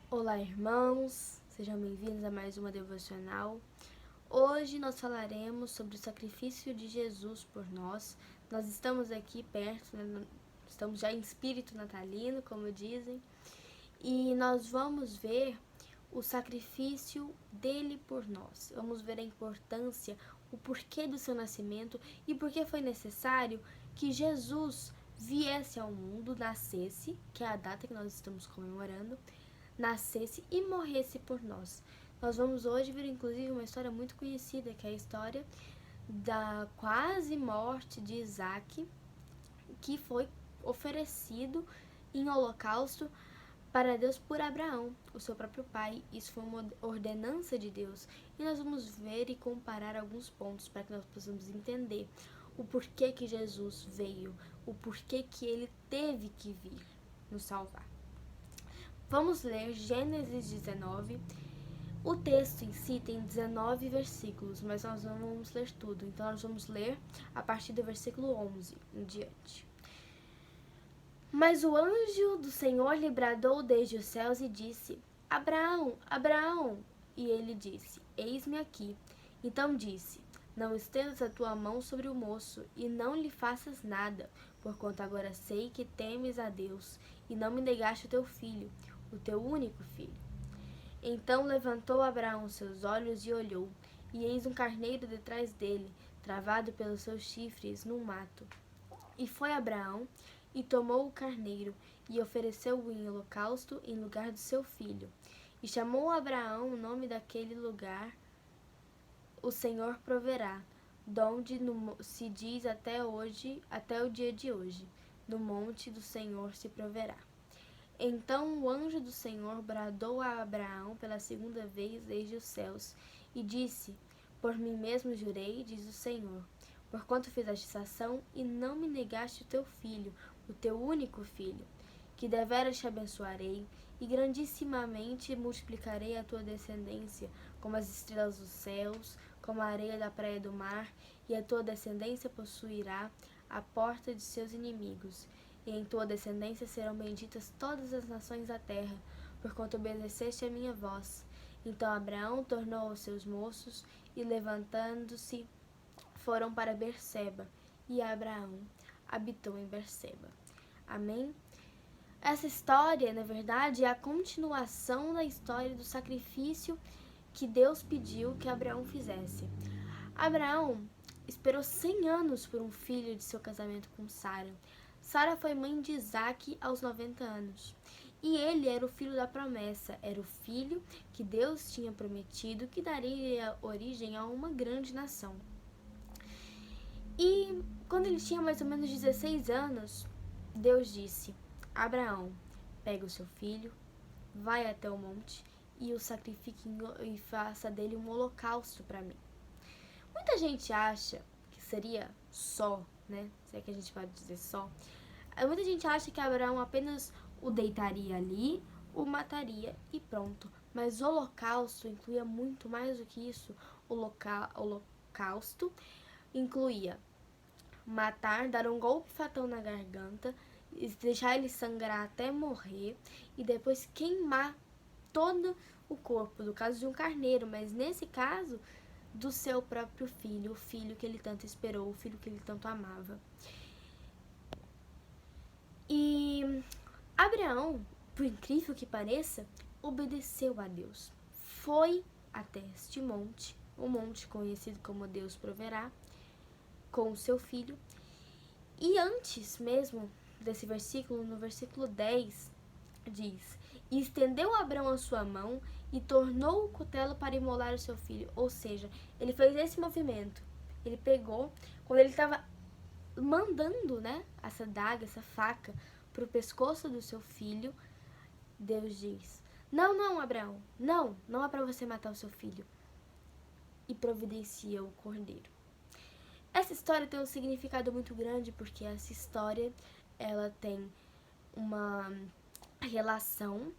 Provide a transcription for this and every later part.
Olá, irmãos, sejam bem-vindos a mais uma devocional. Hoje nós falaremos sobre o sacrifício de Jesus por nós. Nós estamos aqui perto, né? Estamos já em espírito natalino, como dizem, e nós vamos ver o sacrifício dele por nós. Vamos ver a importância, o porquê do seu nascimento e por que foi necessário que Jesus viesse ao mundo, nascesse, que é a data que nós estamos comemorando, nascesse e morresse por nós. Nós vamos hoje ver inclusive uma história muito conhecida, que é a história da quase morte de Isaac, que foi oferecido em holocausto para Deus por Abraão, o seu próprio pai. Isso foi uma ordenança de Deus. E nós vamos ver e comparar alguns pontos para que nós possamos entender o porquê que Jesus veio, o porquê que ele teve que vir nos salvar. Vamos ler Gênesis 19. O texto em si tem 19 versículos, mas nós não vamos ler tudo. Então nós vamos ler a partir do versículo 11 em diante. Mas o anjo do Senhor lhe bradou desde os céus e disse: Abraão, Abraão! E ele disse: Eis-me aqui. Então disse: Não estendas a tua mão sobre o moço e não lhe faças nada, porquanto agora sei que temes a Deus e não me negaste o teu filho, o teu único filho. Então levantou Abraão seus olhos e olhou, e eis um carneiro detrás dele, travado pelos seus chifres num mato. E foi Abraão e tomou o carneiro e ofereceu-o em holocausto em lugar do seu filho. E chamou Abraão o nome daquele lugar, o Senhor proverá, donde se diz até hoje, até o dia de hoje, no monte do Senhor se proverá. Então o anjo do Senhor bradou a Abraão pela segunda vez desde os céus, e disse: Por mim mesmo jurei, diz o Senhor, porquanto fizeste essa ação e não me negaste o teu filho, o teu único filho, que deveras te abençoarei, e grandissimamente multiplicarei a tua descendência, como as estrelas dos céus, como a areia da praia do mar, e a tua descendência possuirá a porta de seus inimigos. E em tua descendência serão benditas todas as nações da terra, porquanto obedeceste a minha voz. Então Abraão tornou aos seus moços, e levantando-se, foram para Berseba, e Abraão habitou em Berseba. Amém? Essa história, na verdade, é a continuação da história do sacrifício que Deus pediu que Abraão fizesse. Abraão esperou 100 anos por um filho de seu casamento com Sara. Sara foi mãe de Isaac aos 90 anos. E ele era o filho da promessa, era o filho que Deus tinha prometido que daria origem a uma grande nação. E quando ele tinha mais ou menos 16 anos, Deus disse: Abraão, pega o seu filho, vai até o monte e o sacrifique e faça dele um holocausto para mim. Muita gente acha que seria só, né? Se é que a gente pode dizer só. Muita gente acha que Abraão apenas o deitaria ali, o mataria e pronto. Mas o holocausto incluía muito mais do que isso. O holocausto incluía matar, dar um golpe fatal na garganta, deixar ele sangrar até morrer e depois queimar todo o corpo, no caso de um carneiro, mas nesse caso do seu próprio filho, o filho que ele tanto esperou, o filho que ele tanto amava. E Abraão, por incrível que pareça, obedeceu a Deus. Foi até este monte, o monte conhecido como Deus proverá, com o seu filho. E antes mesmo desse versículo, no versículo 10, diz: E estendeu Abraão a sua mão e tornou o cutelo para imolar o seu filho. Ou seja, ele fez esse movimento. Ele pegou, quando ele estava mandando, né, essa daga, essa faca para o pescoço do seu filho, Deus diz: Não, Abraão, não é para você matar o seu filho. E providencia o cordeiro. Essa história tem um significado muito grande, porque essa história ela tem uma relação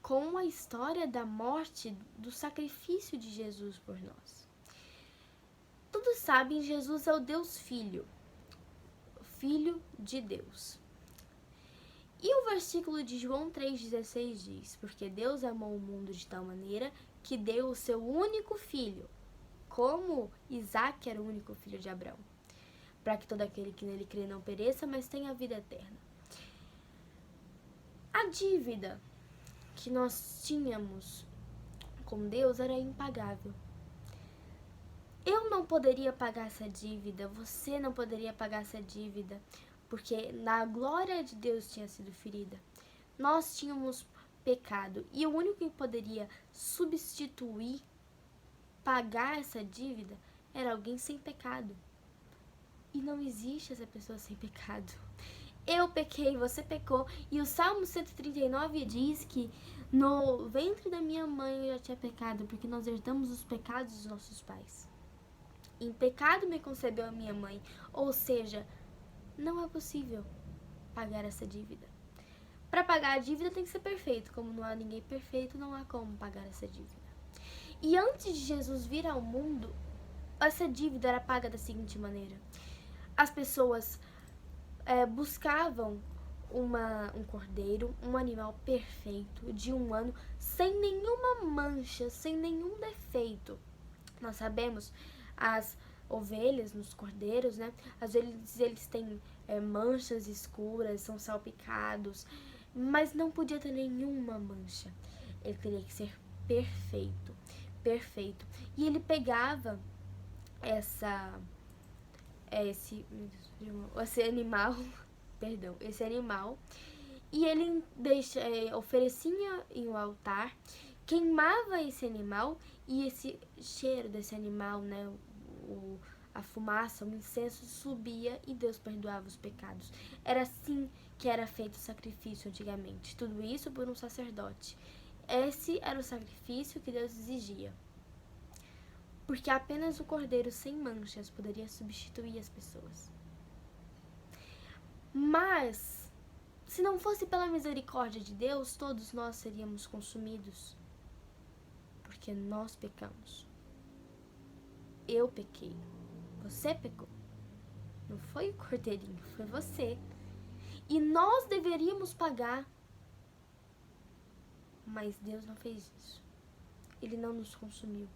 com a história da morte, do sacrifício de Jesus por nós. Todos sabem, Jesus é o Deus Filho, Filho de Deus. E o versículo de João 3,16 diz: porque Deus amou o mundo de tal maneira que deu o seu único filho, como Isaac era o único filho de Abraão, para que todo aquele que nele crê não pereça, mas tenha vida eterna. A dívida que nós tínhamos com Deus era impagável. Eu não poderia pagar essa dívida, você não poderia pagar essa dívida, porque na glória de Deus tinha sido ferida. Nós tínhamos pecado e o único que poderia substituir, pagar essa dívida, era alguém sem pecado. E não existe essa pessoa sem pecado. Eu pequei, você pecou. E o Salmo 139 diz que no ventre da minha mãe eu já tinha pecado, porque nós herdamos os pecados dos nossos pais. Em pecado me concebeu a minha mãe. Ou seja, não é possível pagar essa dívida. Para pagar a dívida tem que ser perfeito. Como não há ninguém perfeito, não há como pagar essa dívida. E antes de Jesus vir ao mundo, essa dívida era paga da seguinte maneira. As pessoas buscavam um cordeiro, um animal perfeito, de 1 ano, sem nenhuma mancha, sem nenhum defeito. Nós sabemos, as ovelhas nos cordeiros, né? Às vezes eles têm manchas escuras, são salpicados, mas não podia ter nenhuma mancha. Ele teria que ser perfeito, perfeito. E ele pegava esse animal, e ele oferecia em um altar, queimava esse animal, e esse cheiro desse animal, né, a fumaça, o incenso subia e Deus perdoava os pecados. Era assim que era feito o sacrifício antigamente. Tudo isso por um sacerdote. Esse era o sacrifício que Deus exigia. Porque apenas o cordeiro sem manchas poderia substituir as pessoas. Mas, se não fosse pela misericórdia de Deus, todos nós seríamos consumidos. Porque nós pecamos. Eu pequei. Você pecou. Não foi o cordeirinho, foi você. E nós deveríamos pagar. Mas Deus não fez isso. Ele não nos consumiu.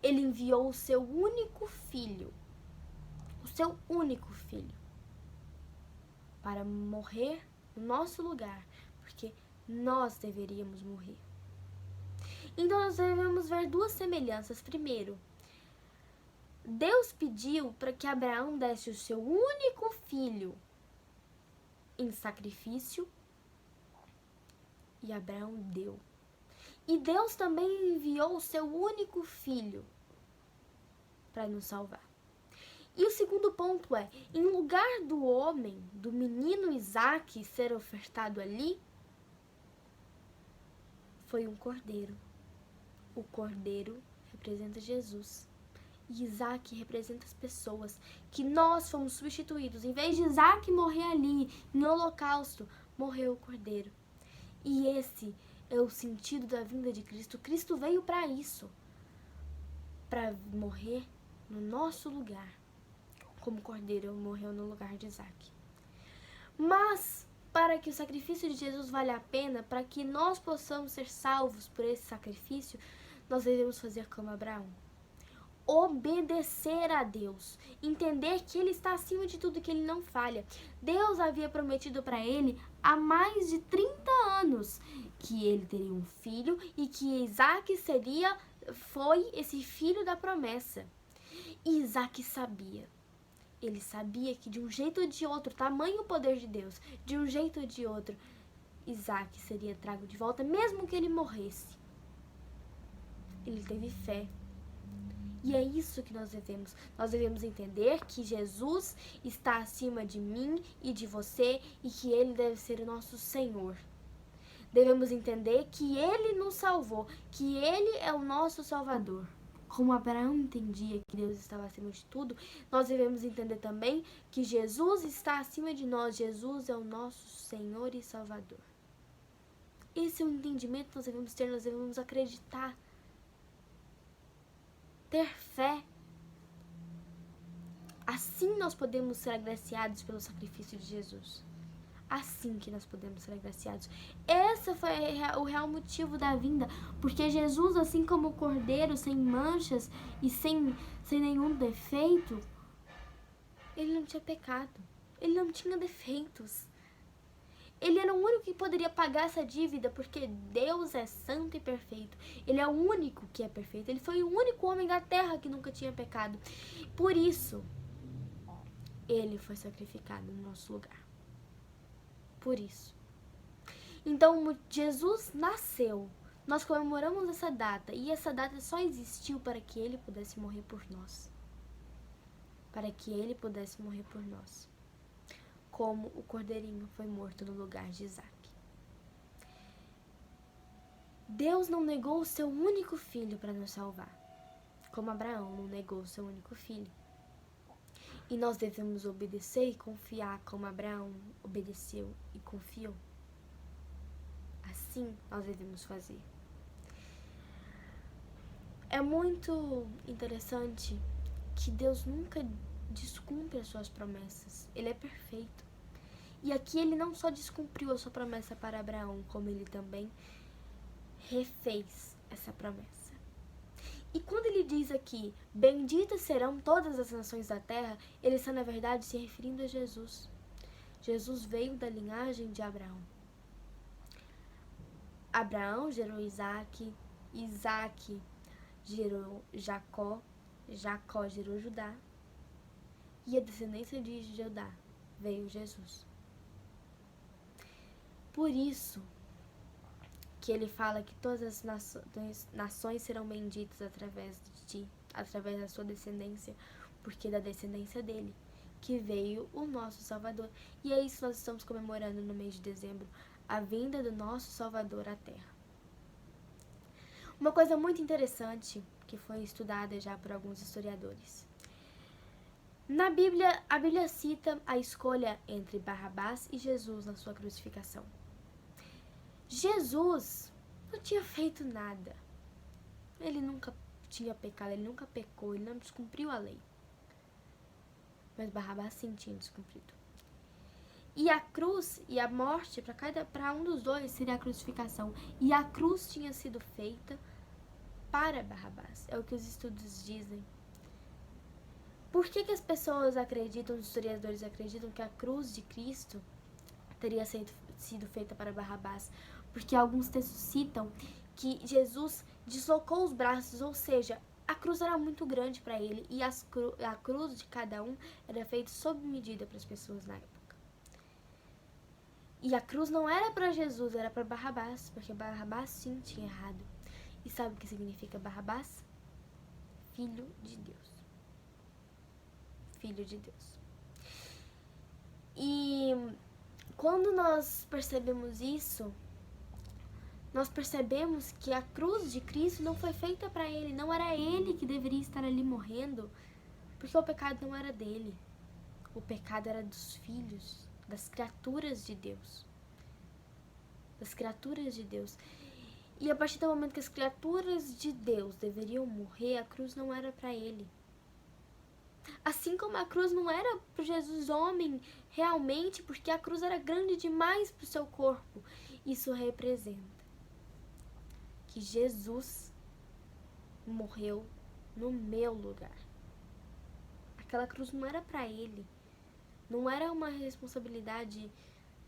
Ele enviou o seu único filho. O seu único filho. Para morrer no nosso lugar. Porque nós deveríamos morrer. Então nós devemos ver 2 semelhanças. Primeiro, Deus pediu para que Abraão desse o seu único filho em sacrifício. E Abraão deu. E Deus também enviou o seu único filho para nos salvar. E o segundo ponto é, em lugar do homem, do menino Isaac ser ofertado ali, foi um cordeiro. O cordeiro representa Jesus. E Isaac representa as pessoas, que nós fomos substituídos. Em vez de Isaac morrer ali, no holocausto, morreu o cordeiro. E esse é o sentido da vinda de Cristo. Cristo veio para isso. Para morrer no nosso lugar. Como cordeiro morreu no lugar de Isaac. Mas, para que o sacrifício de Jesus valha a pena, para que nós possamos ser salvos por esse sacrifício, nós devemos fazer como Abraão. Obedecer a Deus, entender que Ele está acima de tudo, que Ele não falha. Deus havia prometido para ele há mais de 30 anos que ele teria um filho e que Isaac foi esse filho da promessa. E Isaac sabia. Ele sabia que de um jeito ou de outro, tamanho o poder de Deus, de um jeito ou de outro, Isaac seria trago de volta, mesmo que ele morresse. Ele teve fé. E é isso que nós devemos. Nós devemos entender que Jesus está acima de mim e de você e que Ele deve ser o nosso Senhor. Devemos entender que Ele nos salvou, que Ele é o nosso Salvador. Como Abraão entendia que Deus estava acima de tudo, nós devemos entender também que Jesus está acima de nós. Jesus é o nosso Senhor e Salvador. Esse é o entendimento que nós devemos acreditar. Ter fé. Assim nós podemos ser agraciados pelo sacrifício de Jesus. assim que nós podemos ser agraciados. Esse foi o real motivo da vinda, porque Jesus, assim como o cordeiro, sem manchas e sem nenhum defeito, ele não tinha pecado, ele não tinha defeitos. Ele era o único que poderia pagar essa dívida, porque Deus é santo e perfeito. Ele é o único que é perfeito. Ele foi o único homem da terra que nunca tinha pecado. Por isso, ele foi sacrificado no nosso lugar. Por isso. Então, Jesus nasceu. Nós comemoramos essa data. E essa data só existiu para que ele pudesse morrer por nós. Para que ele pudesse morrer por nós. Como o cordeirinho foi morto no lugar de Isaac. Deus não negou o seu único filho para nos salvar, como Abraão não negou o seu único filho. E nós devemos obedecer e confiar como Abraão obedeceu e confiou. Assim nós devemos fazer. É muito interessante que Deus nunca descumpre as suas promessas. Ele é perfeito. E aqui ele não só descumpriu a sua promessa para Abraão, como ele também refez essa promessa. E quando ele diz aqui, benditas serão todas as nações da terra, ele está na verdade se referindo a Jesus. Jesus veio da linhagem de Abraão. Abraão gerou Isaac, Isaac gerou Jacó, Jacó gerou Judá, e a descendência de Judá veio Jesus. Por isso que ele fala que todas as nações serão benditas através de ti, através da sua descendência, porque da descendência dele que veio o nosso Salvador. E é isso que nós estamos comemorando no mês de dezembro, a vinda do nosso Salvador à Terra. Uma coisa muito interessante, que foi estudada já por alguns historiadores. Na Bíblia, a Bíblia cita a escolha entre Barrabás e Jesus na sua crucificação. Jesus não tinha feito nada. Ele nunca tinha pecado, ele nunca pecou, ele não descumpriu a lei. Mas Barrabás sim tinha descumprido. E a cruz e a morte, para um dos dois, seria a crucificação. E a cruz tinha sido feita para Barrabás. É o que os estudos dizem. Por que as pessoas acreditam, os historiadores acreditam que a cruz de Cristo teria sido feita para Barrabás? Porque alguns textos citam que Jesus deslocou os braços, ou seja, a cruz era muito grande para ele e a cruz de cada um era feita sob medida para as pessoas na época. E a cruz não era para Jesus, era para Barrabás, porque Barrabás sim tinha errado. E sabe o que significa Barrabás? Filho de Deus. Filho de Deus. E quando nós percebemos isso, nós percebemos que a cruz de Cristo não foi feita para ele, não era ele que deveria estar ali morrendo, porque o pecado não era dele. O pecado era dos filhos, das criaturas de Deus. Das criaturas de Deus. E a partir do momento que as criaturas de Deus deveriam morrer, a cruz não era para ele. Assim como a cruz não era para Jesus homem realmente, porque a cruz era grande demais para o seu corpo. Isso representa que Jesus morreu no meu lugar. Aquela cruz não era para ele. Não era uma responsabilidade,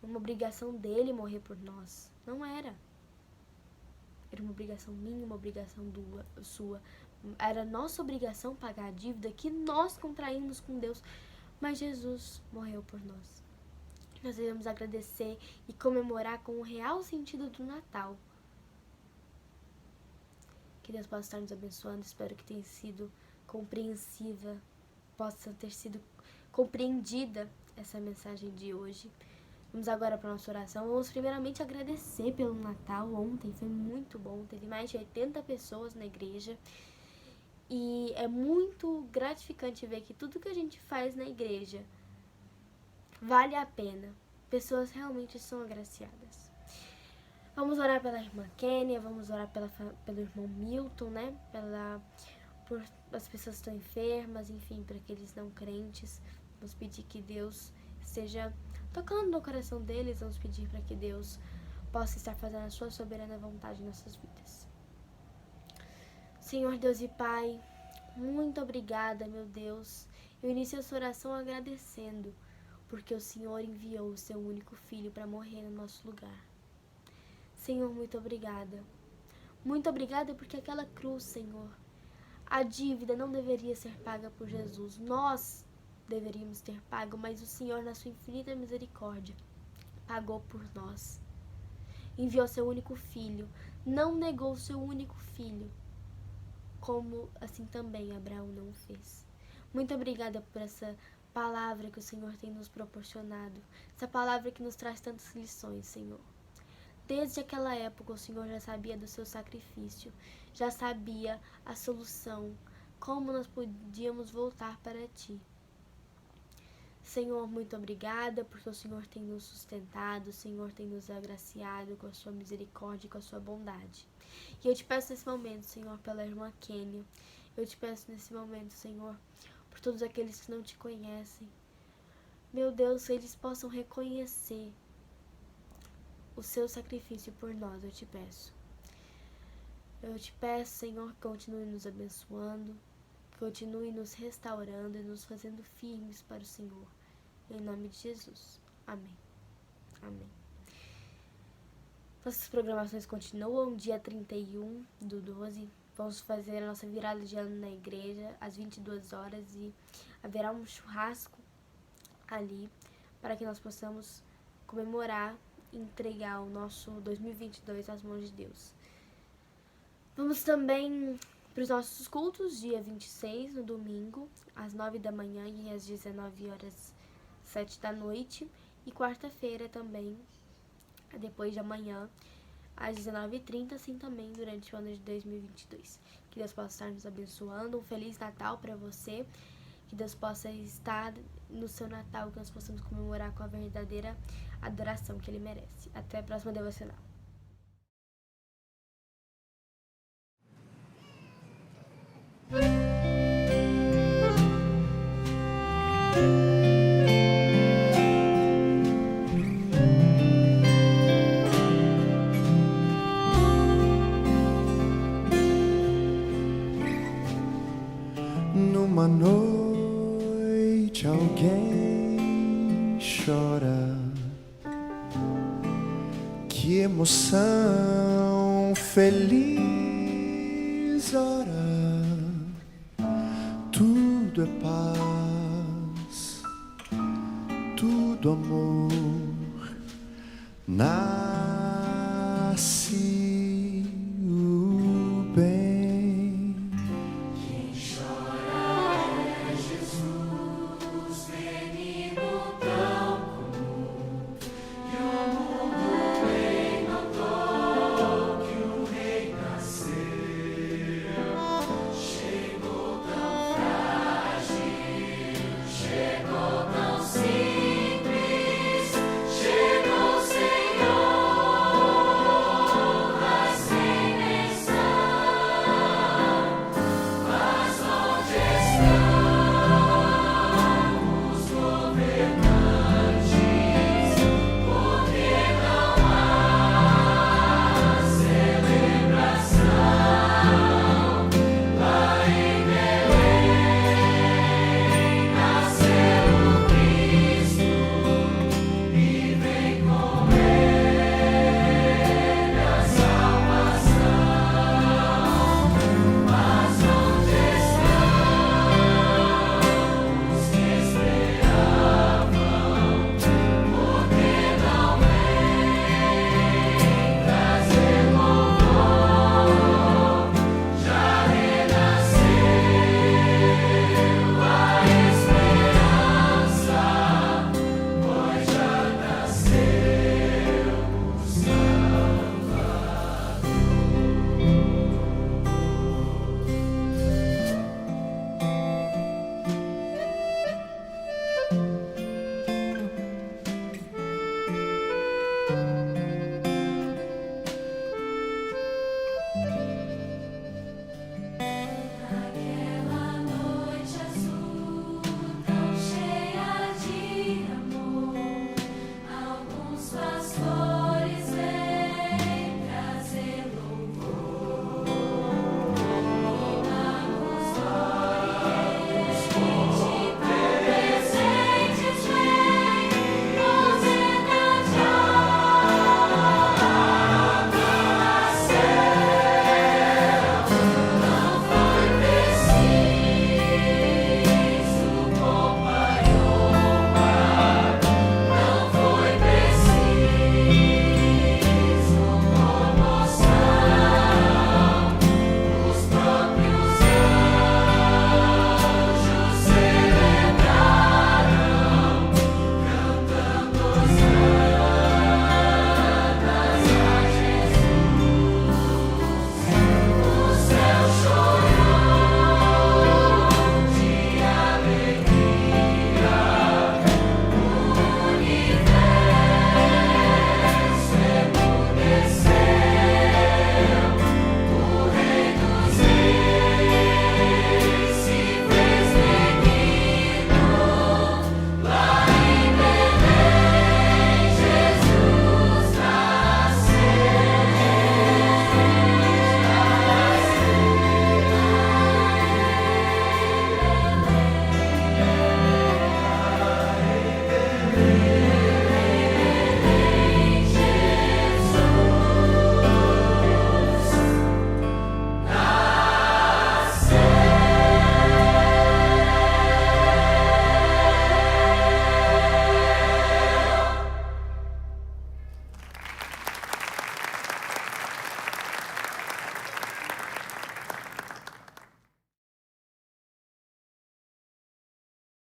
uma obrigação dele morrer por nós. Não era. Era uma obrigação minha, uma obrigação sua. Era nossa obrigação pagar a dívida que nós contraímos com Deus. Mas Jesus morreu por nós. Nós devemos agradecer e comemorar com o real sentido do Natal. Que Deus possa estar nos abençoando. Espero que tenha sido compreensiva, possa ter sido compreendida essa mensagem de hoje. Vamos agora para a nossa oração. Vamos primeiramente agradecer pelo Natal. Ontem foi muito bom. Teve mais de 80 pessoas na igreja. E é muito gratificante ver que tudo que a gente faz na igreja vale a pena. Pessoas realmente são agraciadas. Vamos orar pela irmã Kênia, vamos orar pelo irmão Milton, né? Por as pessoas que estão enfermas, enfim, para aqueles não crentes. Vamos pedir que Deus esteja tocando no coração deles, vamos pedir para que Deus possa estar fazendo a sua soberana vontade em nossas vidas. Senhor Deus e Pai, muito obrigada, meu Deus. Eu inicio essa oração agradecendo, porque o Senhor enviou o seu único filho para morrer no nosso lugar. Senhor, muito obrigada. Muito obrigada porque aquela cruz, Senhor, a dívida não deveria ser paga por Jesus. Nós deveríamos ter pago, mas o Senhor, na sua infinita misericórdia, pagou por nós. Enviou seu único filho, não negou seu único filho, como assim também Abraão não fez. Muito obrigada por essa palavra que o Senhor tem nos proporcionado, essa palavra que nos traz tantas lições, Senhor. Desde aquela época o Senhor já sabia do seu sacrifício, já sabia a solução, como nós podíamos voltar para Ti. Senhor, muito obrigada, porque o Senhor tem nos sustentado, o Senhor tem nos agraciado com a sua misericórdia e com a sua bondade. E eu te peço nesse momento, Senhor, pela irmã Kênia. Eu te peço nesse momento, Senhor, por todos aqueles que não te conhecem. Meu Deus, que eles possam reconhecer o seu sacrifício por nós, eu te peço. Eu te peço, Senhor, que continue nos abençoando, que continue nos restaurando e nos fazendo firmes para o Senhor. Em nome de Jesus. Amém. Amém. Nossas programações continuam. Dia 31/12. Vamos fazer a nossa virada de ano na igreja às 22 horas e haverá um churrasco ali para que nós possamos comemorar e entregar o nosso 2022 às mãos de Deus. Vamos também para os nossos cultos, dia 26, no domingo, às 9 da manhã e às 19 horas 7 da noite, e quarta-feira também, depois de amanhã, às 19h30, assim também durante o ano de 2022. Que Deus possa estar nos abençoando, um Feliz Natal para você, que Deus possa estar no seu Natal, que nós possamos comemorar com a verdadeira adoração que Ele merece. Até a próxima devocional. Numa noite alguém chora. Que emoção feliz, ora, tudo é paz, tudo amor, nasce o bem.